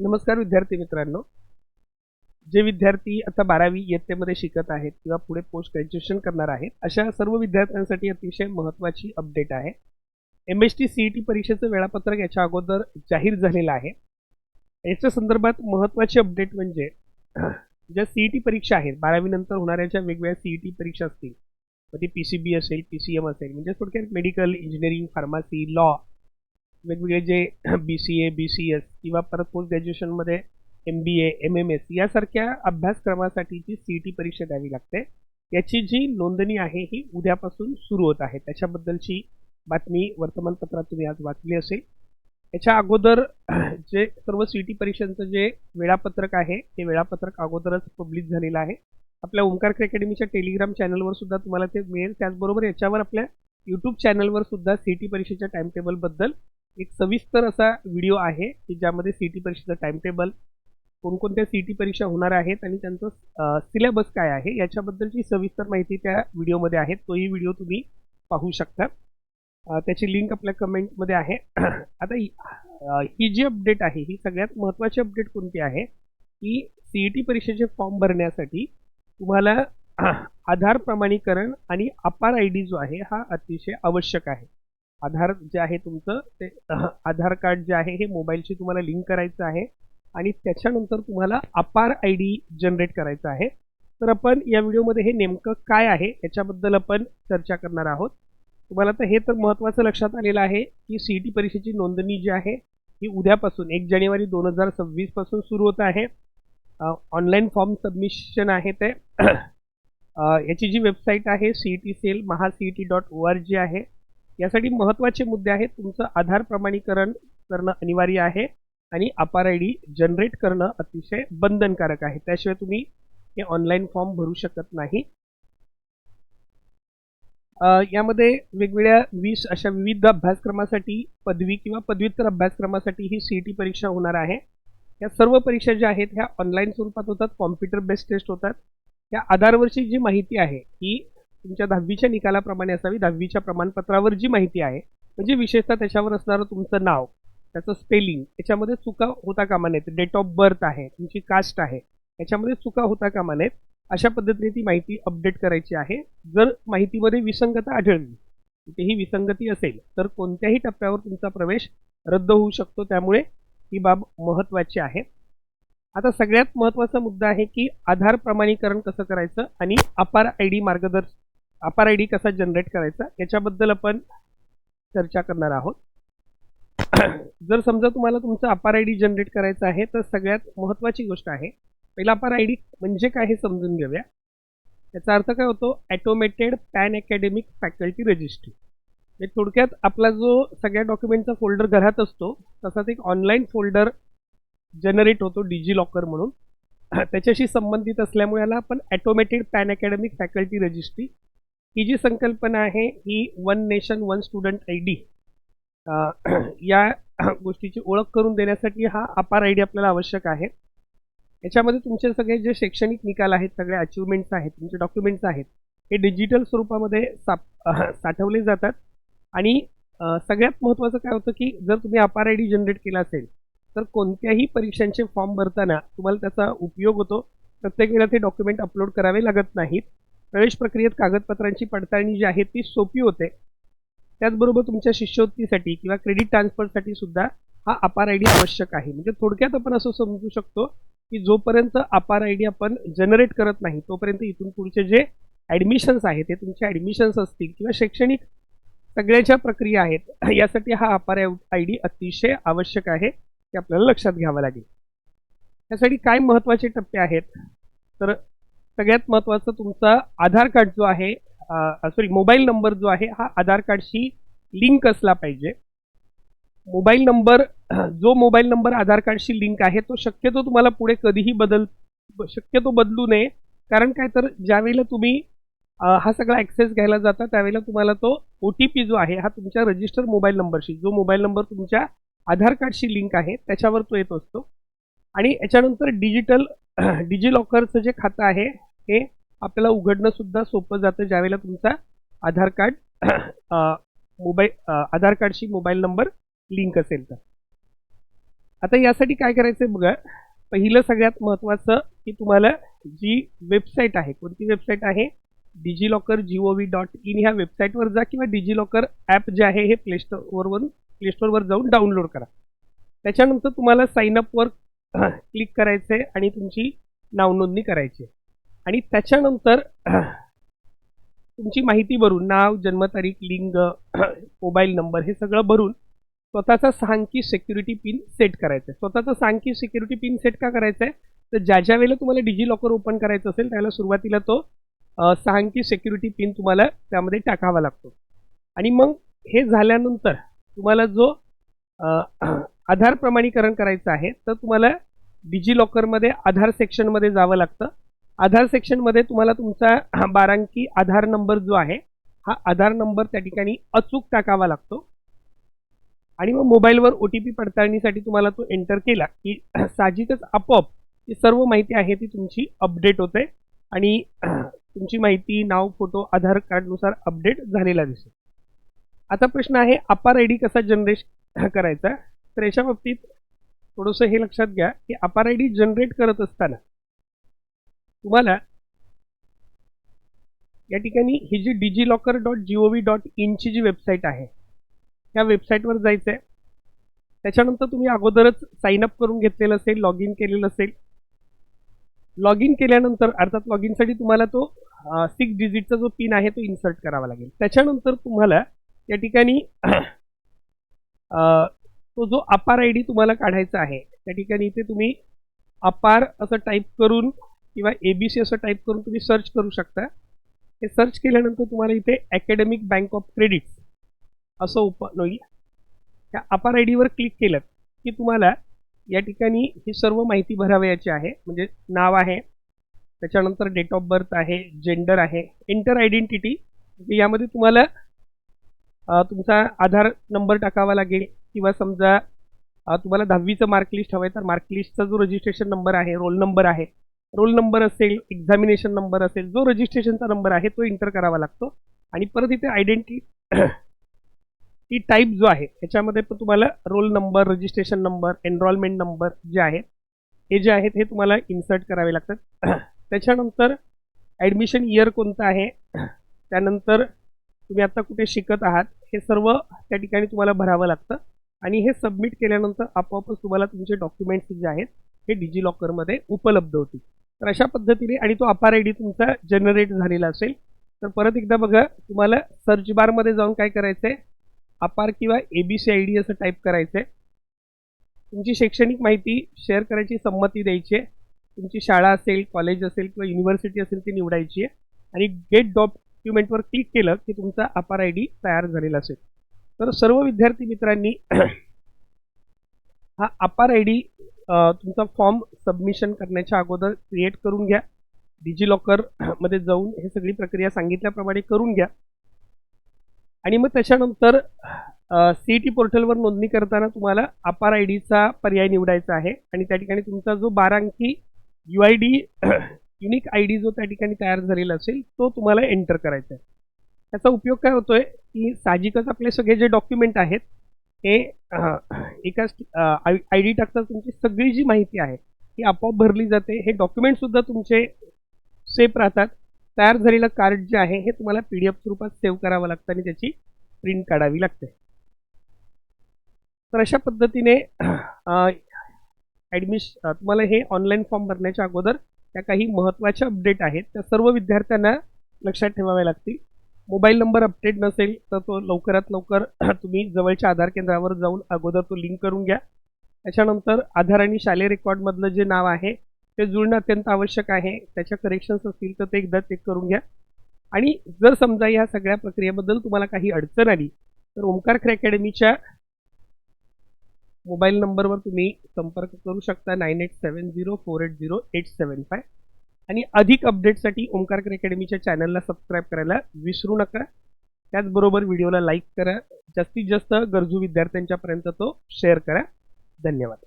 नमस्कार विद्यार्थी मित्रांनो. जे विद्यार्थी आता 12वी इयत्तेमध्ये शिकत आहेत किंवा पुढे पोस्ट ग्रॅज्युएशन करणार आहेत अशा सर्व विद्यार्थ्यांसाठी अतिशय महत्त्वाची अपडेट आहे. MST CET परीक्षेचं वेळापत्रक याच्या अगोदर जाहीर झालेलं आहे. याच्या संदर्भात महत्त्वाची अपडेट म्हणजे ज्या CET परीक्षा आहेत 12वी नंतर होणाऱ्या ज्या वेगवेगळ्या CET परीक्षा असतील, मग ती PCB असेल, PCM असेल, म्हणजे थोडक्यात मेडिकल, इंजिनिअरिंग, फार्मसी, लॉ, वेगवेगळे जे BCA, BCS किंवा परत पोस्ट ग्रॅज्युएशनमध्ये MBA, MMS यासारख्या अभ्यासक्रमासाठीची CET परीक्षा द्यावी लागते. याची जी नोंदणी आहे ही उद्यापासून सुरू होत आहे. त्याच्याबद्दलची बातमी वर्तमानपत्रात तुम्ही आज वाचली असेल. याच्या अगोदर जे सर्व CET परीक्षांचं जे वेळापत्रक आहे ते वेळापत्रक अगोदरच पब्लिश झालेलं आहे. आपल्या ओमकार अकॅडमीच्या टेलिग्राम चॅनलवर सुद्धा तुम्हाला ते मिळेल. त्याचबरोबर याच्यावर आपल्या यूट्यूब चॅनलवर सुद्धा CET परीक्षेच्या टाइमटेबलबद्दल एक सविस्तर असा व्हिडिओ आहे की ज्यामध्ये CET परीक्षेचं टाइमटेबल, कोणकोणत्या CET परीक्षा होणार आहेत आणि त्यांचं सिलेबस काय आहे याच्याबद्दलची सविस्तर माहिती त्या व्हिडिओमध्ये आहे. तोही व्हिडिओ तुम्ही पाहू शकता. त्याची लिंक आपल्या कमेंटमध्ये आहे. आता ही जी अपडेट आहे ही सगळ्यात महत्त्वाची अपडेट कोणती आहे की CET परीक्षेचे फॉर्म भरण्यासाठी तुम्हाला आधार प्रमाणीकरण आणि अपार ID जो आहे हा अतिशय आवश्यक आहे. आधार जे आहे तुमचं ते आधार कार्ड जे आहे हे मोबाईलशी तुम्हाला लिंक करायचं आहे आणि त्याच्यानंतर तुम्हाला अपार ID जनरेट करायचं आहे. तर आपण या व्हिडिओमध्ये हे नेमकं काय आहे याच्याबद्दल आपण चर्चा करणार आहोत. तुम्हाला तर हे तर महत्त्वाचं लक्षात आलेलं आहे की CET परीक्षेची नोंदणी जी आहे ही उद्यापासून 1 जानेवारी 2026 पासून सुरू होत आहे. ऑनलाईन फॉर्म सबमिशन आहे ते याची जी वेबसाईट आहे CET mahaCET.org आहे. यासाठी महत्त्वाचे मुद्दे आहेत. तुमचं आधार प्रमाणीकरण करणं अनिवार्य आहे आणि अपार ID जनरेट करणं अतिशय बंधनकारक आहे. त्याशिवाय तुम्ही हे ऑनलाईन फॉर्म भरू शकत नाही. यामध्ये वेगवेगळ्या 20 अशा विविध अभ्यासक्रमासाठी पदवी किंवा पदव्युत्तर अभ्यासक्रमासाठी ही CET परीक्षा होणार आहे. या सर्व परीक्षा ज्या आहेत ह्या ऑनलाईन स्वरूपात होतात, कॉम्प्युटर बेस्ड टेस्ट होतात. या आधारवरची जी माहिती आहे ही तुमच्या 10वीच्या निकालाप्रमाणे असावी. 10वीच्या प्रमाणपत्रावर जी माहिती आहे म्हणजे विशेषतः त्याच्यावर असणारं तुमचं नाव, त्याचं स्पेलिंग, याच्यामध्ये चुका होता कामा नयेत. डेट ऑफ बर्थ आहे, तुमची कास्ट आहे, याच्यामध्ये चुका होता कामा नयेत. अशा पद्धतीने ती माहिती अपडेट करायची आहे. जर माहितीमध्ये विसंगता आढळली, कुठेही विसंगती असेल तर कोणत्याही टप्प्यावर तुमचा प्रवेश रद्द होऊ शकतो. त्यामुळे ही बाब महत्त्वाची आहे. आता सगळ्यात महत्त्वाचा मुद्दा आहे की आधार प्रमाणीकरण कसं करायचं आणि अपार ID कसा जनरेट करायचा याच्याबद्दल आपण चर्चा करणार आहोत. जर समजा तुम्हाला तुमचं अपार ID जनरेट करायचं आहे तर सगळ्यात महत्त्वाची गोष्ट आहे, पहिला अपार ID म्हणजे काय हे समजून घेऊया. याचा अर्थ काय होतो? Automated pan academic faculty registry. म्हणजे थोडक्यात आपला जो सगळ्या डॉक्युमेंटचा फोल्डर घरात असतो तसाच एक ऑनलाईन फोल्डर जनरेट होतो डिजिलॉकर म्हणून. त्याच्याशी संबंधित असल्यामुळे याला आपण automated pan academic faculty registry ही जी संकल्पना आहे ही one nation one student ID या गोष्टीची ओळख करून देण्यासाठी हा अपार ID आपल्याला आवश्यक आहे. याच्यामध्ये तुमचे सगळे जे शैक्षणिक निकाल आहेत, सगळे अचिव्हमेंट्स आहेत, तुमचे डॉक्युमेंट्स आहेत हे डिजिटल स्वरूपामध्ये साठवले जातात. आणि सगळ्यात महत्त्वाचं काय होतं की जर तुम्ही अपार ID जनरेट केला असेल तर कोणत्याही परीक्षांचे फॉर्म भरताना तुम्हाला त्याचा उपयोग होतो. प्रत्येक वेळेला ते डॉक्युमेंट अपलोड करावे लागत नाहीत. प्रवेश प्रक्रियेत कागदपत्रांची पडताळणी जी आहे ती सोपी होते. त्याचबरोबर तुमच्या शिष्यवृत्तीसाठी किंवा क्रेडिट ट्रान्सफरसाठी सुद्धा हा अपार ID आवश्यक आहे. म्हणजे थोडक्यात आपण असं समजू शकतो की जोपर्यंत अपार ID आपण जनरेट करत नाही तोपर्यंत इथून पुढचे जे ॲडमिशन्स आहेत ते तुमचे ॲडमिशन्स असतील किंवा शैक्षणिक सगळ्याच्या प्रक्रिया आहेत यासाठी हा अपार ID अतिशय आवश्यक आहे. ते आपल्याला लक्षात घ्यावं लागेल. त्यासाठी काय महत्त्वाचे टप्पे आहेत तर सगळ्यात महत्त्वाचं तुमचा आधार कार्ड जो आहे मोबाईल नंबर जो आहे हा आधार कार्डशी लिंक असला पाहिजे. जो मोबाईल नंबर आधार कार्डशी लिंक आहे तो शक्यतो तुम्हाला पुढे कधीही शक्यतो बदलू नये. कारण काय तर ज्यावेळेला तुम्ही हा सगळा ॲक्सेस घ्यायला जाता त्यावेळेला तुम्हाला तो OTP जो आहे हा तुमच्या रजिस्टर मोबाईल नंबरशी, जो मोबाईल नंबर तुमच्या आधार कार्डशी लिंक आहे त्याच्यावर तो येत असतो. आणि याच्यानंतर डिजिलॉकरचं जे खातं आहे हे आपल्याला उघडणं सुद्धा सोपं जातं ज्यावेळेला तुमचा आधार कार्डशी मोबाईल नंबर लिंक असेल तर. आता यासाठी काय करायचंय बघा, पहिलं सगळ्यात महत्त्वाचं की तुम्हाला जी वेबसाईट आहे, कोणती वेबसाईट आहे, digilockergov.in ह्या वेबसाईटवर जा किंवा डिजिलॉकर ॲप जे आहे हे प्लेस्टोअरवर जाऊन डाउनलोड करा. त्याच्यानंतर तुम्हाला साइन अपवर क्लिक करायचं आहे आणि तुमची नावनोंदणी करायची आहे. आणि त्याच्यानंतर तुमची माहिती भरून नाव, जन्मतारीख, लिंग, मोबाईल नंबर हे सगळं भरून स्वतःचा 6 अंकी सिक्युरिटी पिन सेट करायचा आहे. स्वतःचा 6 अंकी सिक्युरिटी पिन सेट का करायचा आहे, तर ज्या वेळेला तुम्हाला डिजिलॉकर ओपन करायचं असेल त्यावेळेला सुरुवातीला तो 6 अंकी सिक्युरिटी पिन तुम्हाला त्यामध्ये टाकावा लागतो. आणि मग हे झाल्यानंतर तुम्हाला जो आधार प्रमाणीकरण करायचं आहे तर तुम्हाला डिजिलॉकरमध्ये आधार सेक्शनमध्ये जावं लागतं. आधार सेक्शनमध्ये तुम्हाला तुमचा 12 अंकी आधार नंबर जो आहे हा आधार नंबर त्या ठिकाणी अचूक टाकावा लागतो. आणि मग मोबाईलवर OTP पडताळणीसाठी तुम्हाला तो एंटर केला की साहजिकच आपोआप ही सर्व माहिती आहे ती तुमची अपडेट होते आणि तुमची माहिती, नाव, फोटो आधार कार्डनुसार अपडेट झालेला दिसेल. आता प्रश्न आहे अपार ID कसा जनरेट करायचा. तर याच्या बाबतीत थोडंसं हे लक्षात घ्या की अपार ID जनरेट करत असताना तुम्हाला या ठिकाणी ही जी digilockergov.in ची जी वेबसाईट आहे त्या वेबसाईटवर जायचं आहे. त्याच्यानंतर तुम्ही अगोदरच साइन अप करून घेतलेलं असेल, लॉग इन केलेलं असेल. लॉग इन केल्यानंतर अर्थात लॉग इनसाठी तुम्हाला तो 6 डिजिटचा जो पिन आहे तो इन्सर्ट करावा लागेल. त्याच्यानंतर तुम्हाला या ठिकाणी तो जो अपार ID तुम्हाला काढायचा आहे त्या ठिकाणी इथे तुम्ही अपार असं टाईप करून किंवा ABC असं टाईप करून तुम्ही सर्च करू शकता. हे सर्च केल्यानंतर तुम्हाला इथे अकॅडमिक बँक ऑफ क्रेडिट्स असं ओपन होईल. त्या अपार IDवर क्लिक केलं की तुम्हाला या ठिकाणी ही सर्व माहिती भरावयाची आहे. म्हणजे नाव आहे, त्याच्यानंतर डेट ऑफ बर्थ आहे, जेंडर आहे, एंटर आयडेंटिटी. यामध्ये तुम्हाला तुमचा आधार नंबर टाकावा लागेल किंवा समजा तुम्हाला 10वीचं मार्कलिस्ट हवं आहे तर मार्कलिस्टचा जो रजिस्ट्रेशन नंबर आहे, रोल नंबर आहे, रोल नंबर असेल, एक्झामिनेशन नंबर असेल, जो रजिस्ट्रेशनचा नंबर आहे तो एंटर करावा लागतो. आणि परत इथे आयडेंटिटी टाईप जो आहे त्याच्यामध्ये पण तुम्हाला roll number, registration number, enrolment number जे आहेत हे जे आहेत हे तुम्हाला इन्सर्ट करावे लागतात. त्याच्यानंतर ॲडमिशन इयर कोणतं आहे, त्यानंतर तुम्ही आता कुठे शिकत आहात हे सर्व त्या ठिकाणी तुम्हाला भरावं लागतं. आणि हे सबमिट केल्यानंतर आपोआपच तुम्हाला तुमचे डॉक्युमेंट्स जे आहेत हे डिजिलॉकरमध्ये उपलब्ध होतील. तर अशा पद्धतीने आणि तो अपार ID तुमचा जनरेट झालेला असेल. तर परत एकदा बघा, तुम्हाला सर्च बारमध्ये जाऊन काय करायचं आहे, अपार किंवा ABC ID असं टाईप करायचं आहे. तुमची शैक्षणिक माहिती शेअर करायची संमती द्यायची आहे. तुमची शाळा असेल, कॉलेज असेल किंवा युनिव्हर्सिटी असेल ती निवडायची आहे. आणि गेट डॉक्युमेंटवर क्लिक केलं की तुमचा अपार ID तयार झालेला असेल. तर सर्व विद्यार्थी मित्रांनी हा अपार ID तुमचा फॉर्म सबमिशन करण्याच्या अगोदर क्रिएट करून घ्या. डिजिलॉकरमध्ये जाऊन हे सगळी प्रक्रिया सांगितल्याप्रमाणे करून घ्या. आणि मग त्याच्यानंतर CET पोर्टलवर नोंदणी करताना तुम्हाला अपार IDचा पर्याय निवडायचा आहे. आणि त्या ठिकाणी तुमचा जो 12 अंकी UID युनिक ID जो त्या ठिकाणी तयार झालेला असेल तो तुम्हाला एंटर करायचा आहे. त्याचा उपयोग काय होतोय की साहजिकच आपले सगळे जे डॉक्युमेंट आहेत हे एका ID टाकता तुमची सगळी जी माहिती आहे ती आपोआप भरली जाते. हे डॉक्युमेंटसुद्धा तुमचे सेफ राहतात. तयार झालेलं कार्ड जे आहे हे तुम्हाला PDF स्वरूपात सेव्ह करावं लागतं आणि त्याची प्रिंट काढावी लागते. तर अशा पद्धतीने तुम्हाला हे ऑनलाईन फॉर्म भरण्याच्या अगोदर त्या काही महत्त्वाच्या अपडेट आहेत त्या सर्व विद्यार्थ्यांना लक्षात ठेवाव्या लागतील. मोबाईल नंबर अपडेट नसेल तर तो लवकरात लवकर तुम्ही जवळच्या आधार केंद्रावर जाऊन अगोदर तो लिंक करून घ्या. त्याच्यानंतर आधार आणि शालेय रेकॉर्डमधलं जे नाव आहे ते जुळणं अत्यंत आवश्यक आहे. त्याच्या करेक्शन्स असतील तर ते एकदा चेक करून घ्या. आणि जर समजा या सगळ्या प्रक्रियेबद्दल तुम्हाला काही अडचण आली तर ओमकार अकॅडमीच्या मोबाईल नंबरवर तुम्ही संपर्क करू शकता 9870480875. आणि अधिक अपडेटसाठी ओमकार अकॅडमीच्या चॅनलला सबस्क्राईब करायला विसरू नका. त्याचबरोबर व्हिडिओला लाईक करा, जास्तीत जास्त गरजू विद्यार्थ्यांच्यापर्यंत तो शेअर करा. धन्यवाद.